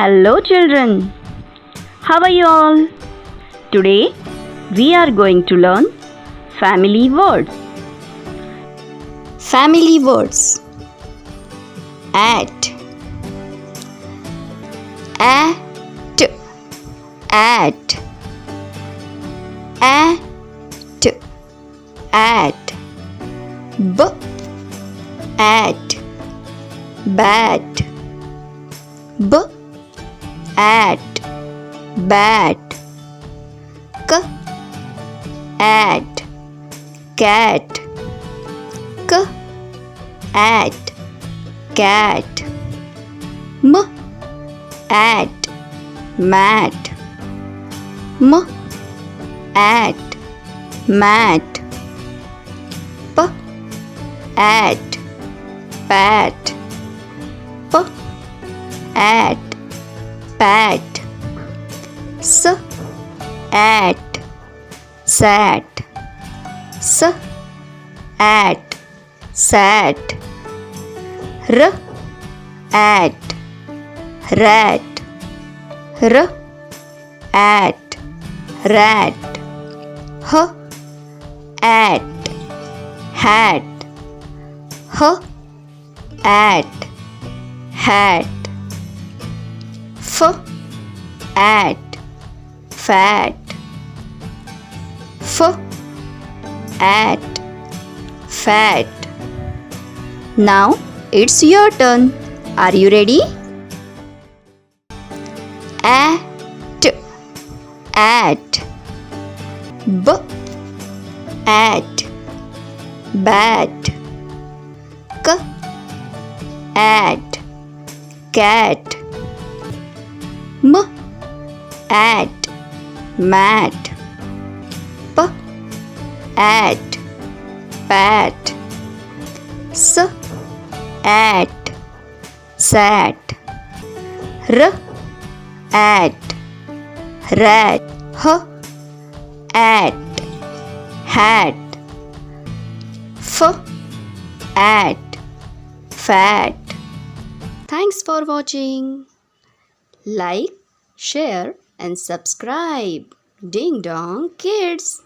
Hello children, how are you all? Today we are going to learn family words. Family words. At, at, at, at, b, at, bat, b, at, bat, k, at, cat, k, at, cat, m, at, mat, m, at, mat, p, at, pat, p, at, pat, s, at, sat, s, at, sat, r, at, rat, r, at, rat, h, at, hat, h, at, hat, f, at, fat, f, at, fat. Now it's your turn. Are you ready? At, b, at, bat, k, at, cat, m, at, mat, p, at, pat, s, at, sat, r, at, rat, h, at, hat, f, at, fat. Thanks for watching. Like, share and subscribe. Ding Dong Kids.